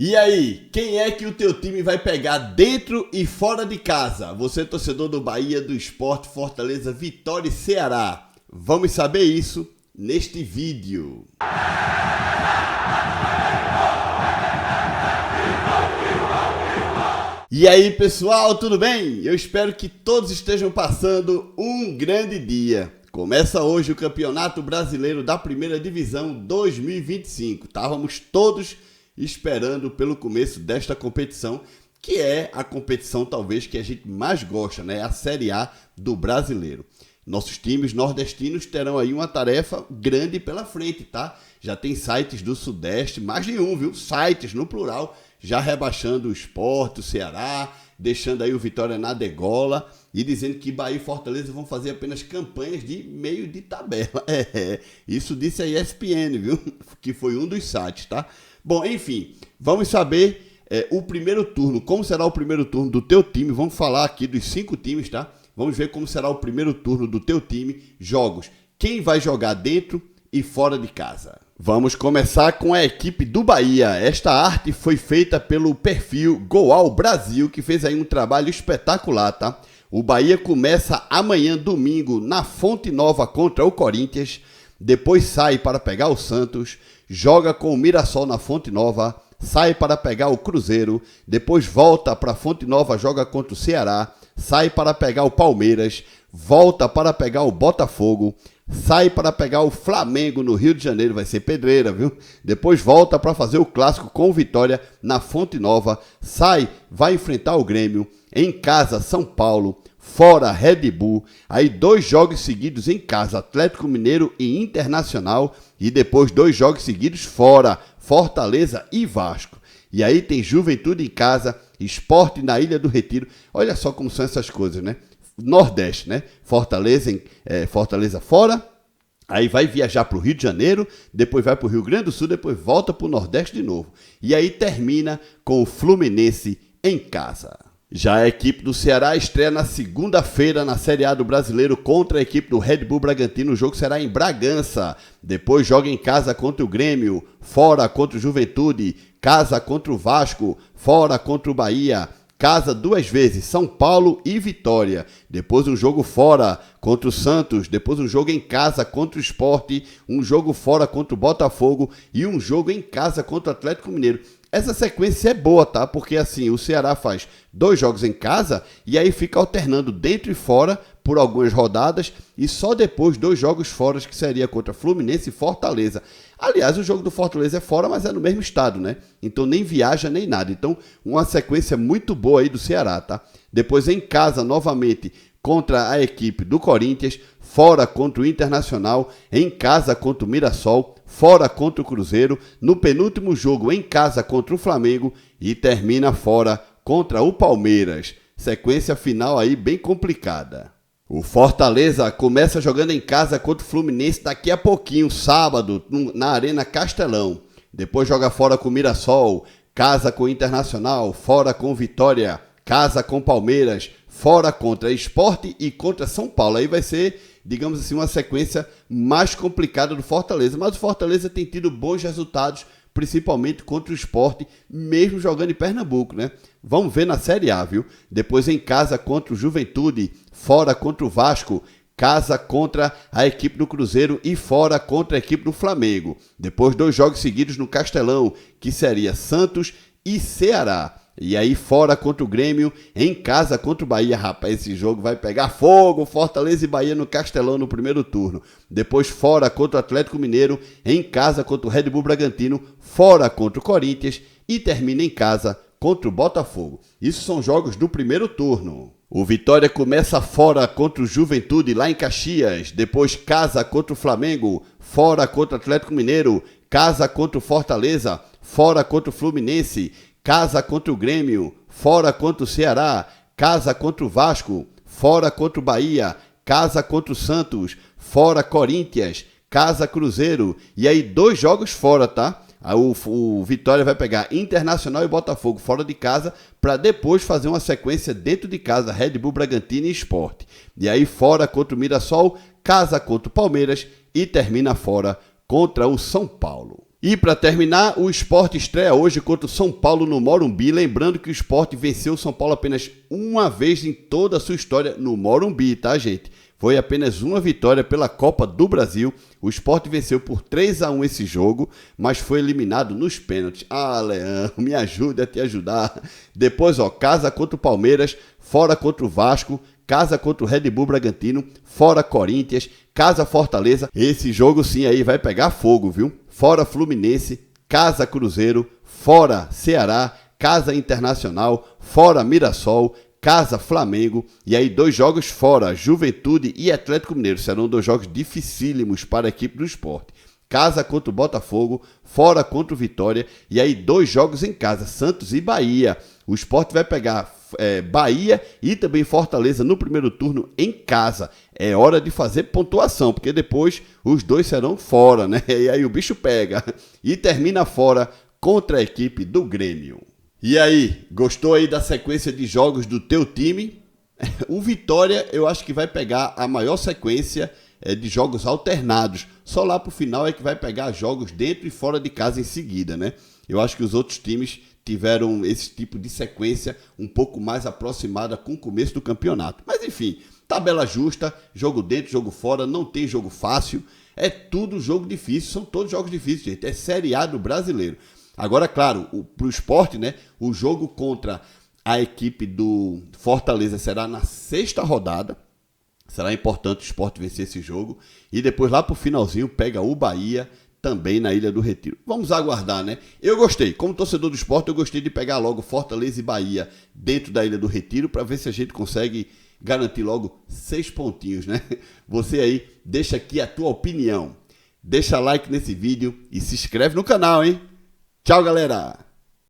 E aí, quem é que o teu time vai pegar dentro e fora de casa? Você, torcedor do Bahia, do Sport, Fortaleza, Vitória e Ceará. Vamos saber isso neste vídeo. E aí, pessoal, tudo bem? Eu espero que todos estejam passando um grande dia. Começa hoje o Campeonato Brasileiro da Primeira Divisão 2025. Estávamos todos esperando pelo começo desta competição, que é a competição talvez que a gente mais gosta, né? A Série A do brasileiro. Nossos times nordestinos terão aí uma tarefa grande pela frente, tá? Já tem sites do Sudeste, mais de um, viu? Sites no plural, já rebaixando o Sport, o Ceará, deixando aí o Vitória na degola e dizendo que Bahia e Fortaleza vão fazer apenas campanhas de meio de tabela. Isso disse a ESPN, viu? Que foi um dos sites, tá? Bom, enfim, vamos saber o primeiro turno, como será o primeiro turno do teu time. Vamos falar aqui dos 5 times, tá? Vamos ver como será o primeiro turno do teu time, jogos. Quem vai jogar dentro e fora de casa? Vamos começar com a equipe do Bahia. Esta arte foi feita pelo perfil Goal Brasil, que fez aí um trabalho espetacular, tá? O Bahia começa amanhã, domingo, na Fonte Nova contra o Corinthians. Depois sai para pegar o Santos, joga com o Mirassol na Fonte Nova, sai para pegar o Cruzeiro, depois volta para a Fonte Nova, joga contra o Ceará, sai para pegar o Palmeiras, volta para pegar o Botafogo, sai para pegar o Flamengo no Rio de Janeiro, vai ser pedreira, viu? Depois volta para fazer o clássico com o Vitória na Fonte Nova, sai, vai enfrentar o Grêmio, em casa São Paulo, fora Red Bull, aí 2 jogos seguidos em casa, Atlético Mineiro e Internacional, e depois 2 jogos seguidos fora, Fortaleza e Vasco. E aí tem Juventude em casa, Sport na Ilha do Retiro. Olha só como são essas coisas, né? Nordeste, né? Fortaleza fora, aí vai viajar para o Rio de Janeiro, depois vai para o Rio Grande do Sul, depois volta para o Nordeste de novo. E aí termina com o Fluminense em casa. Já a equipe do Ceará estreia na segunda-feira na Série A do Brasileiro contra a equipe do Red Bull Bragantino. O jogo será em Bragança. Depois joga em casa contra o Grêmio, fora contra o Juventude, casa contra o Vasco, fora contra o Bahia, casa 2 vezes, São Paulo e Vitória. Depois um jogo fora contra o Santos, depois um jogo em casa contra o Sport, um jogo fora contra o Botafogo e um jogo em casa contra o Atlético Mineiro. Essa sequência é boa, tá? Porque assim, o Ceará faz 2 jogos em casa e aí fica alternando dentro e fora por algumas rodadas e só depois 2 jogos fora, que seria contra Fluminense e Fortaleza. Aliás, o jogo do Fortaleza é fora, mas é no mesmo estado, né? Então nem viaja nem nada. Então, uma sequência muito boa aí do Ceará, tá? Depois em casa, novamente, contra a equipe do Corinthians, fora contra o Internacional, em casa contra o Mirassol, fora contra o Cruzeiro, no penúltimo jogo em casa contra o Flamengo e termina fora contra o Palmeiras. Sequência final aí bem complicada. O Fortaleza começa jogando em casa contra o Fluminense daqui a pouquinho, sábado, na Arena Castelão. Depois joga fora com o Mirassol, casa com o Internacional, fora com o Vitória, casa com o Palmeiras, fora contra Sport e contra São Paulo. Aí vai ser, digamos assim, uma sequência mais complicada do Fortaleza. Mas o Fortaleza tem tido bons resultados, principalmente contra o Sport, mesmo jogando em Pernambuco, né? Vamos ver na Série A, viu? Depois em casa contra o Juventude, fora contra o Vasco, casa contra a equipe do Cruzeiro e fora contra a equipe do Flamengo. Depois 2 jogos seguidos no Castelão, que seria Santos e Ceará. E aí fora contra o Grêmio, em casa contra o Bahia. Rapaz, esse jogo vai pegar fogo, Fortaleza e Bahia no Castelão no primeiro turno. Depois fora contra o Atlético Mineiro, em casa contra o Red Bull Bragantino, fora contra o Corinthians e termina em casa contra o Botafogo. Isso são jogos do primeiro turno. O Vitória começa fora contra o Juventude lá em Caxias, depois casa contra o Flamengo, fora contra o Atlético Mineiro, casa contra o Fortaleza, fora contra o Fluminense, casa contra o Grêmio, fora contra o Ceará, casa contra o Vasco, fora contra o Bahia, casa contra o Santos, fora Corinthians, casa Cruzeiro, e aí 2 jogos fora, tá? O Vitória vai pegar Internacional e Botafogo fora de casa para depois fazer uma sequência dentro de casa, Red Bull, Bragantino e Sport. E aí fora contra o Mirassol, casa contra o Palmeiras e termina fora contra o São Paulo. E para terminar, o Sport estreia hoje contra o São Paulo no Morumbi. Lembrando que o Sport venceu o São Paulo apenas uma vez em toda a sua história no Morumbi, tá, gente? Foi apenas uma vitória pela Copa do Brasil. O Sport venceu por 3-1 esse jogo, mas foi eliminado nos pênaltis. Ah, Leão, me ajude a te ajudar. Depois, casa contra o Palmeiras, fora contra o Vasco, casa contra o Red Bull Bragantino, fora Corinthians, casa Fortaleza. Esse jogo sim aí vai pegar fogo, viu? Fora Fluminense, casa Cruzeiro, fora Ceará, casa Internacional, fora Mirassol, casa Flamengo. E aí 2 jogos fora, Juventude e Atlético Mineiro. Serão 2 jogos dificílimos para a equipe do Sport. Casa contra o Botafogo, fora contra o Vitória. E aí 2 jogos em casa, Santos e Bahia. O Sport vai pegar Bahia e também Fortaleza no primeiro turno em casa. É hora de fazer pontuação, porque depois os 2 serão fora, né? E aí o bicho pega. E termina fora contra a equipe do Grêmio. E aí, gostou aí da sequência de jogos do teu time? O Vitória eu acho que vai pegar a maior sequência de jogos alternados. Só lá pro final é que vai pegar jogos dentro e fora de casa em seguida, né? Eu acho que os outros times tiveram esse tipo de sequência um pouco mais aproximada com o começo do campeonato. Mas enfim, tabela justa, jogo dentro, jogo fora, não tem jogo fácil. É tudo jogo difícil, são todos jogos difíceis, gente. É Série A do brasileiro. Agora, claro, para o Sport, né, o jogo contra a equipe do Fortaleza será na 6ª rodada. Será importante o Sport vencer esse jogo. E depois, lá para o finalzinho, pega o Bahia, também na Ilha do Retiro. Vamos aguardar, né? Eu gostei. Como torcedor do Sport, eu gostei de pegar logo Fortaleza e Bahia dentro da Ilha do Retiro para ver se a gente consegue garantir logo 6 pontinhos, né? Você aí, deixa aqui a tua opinião. Deixa like nesse vídeo e se inscreve no canal, hein? Tchau, galera!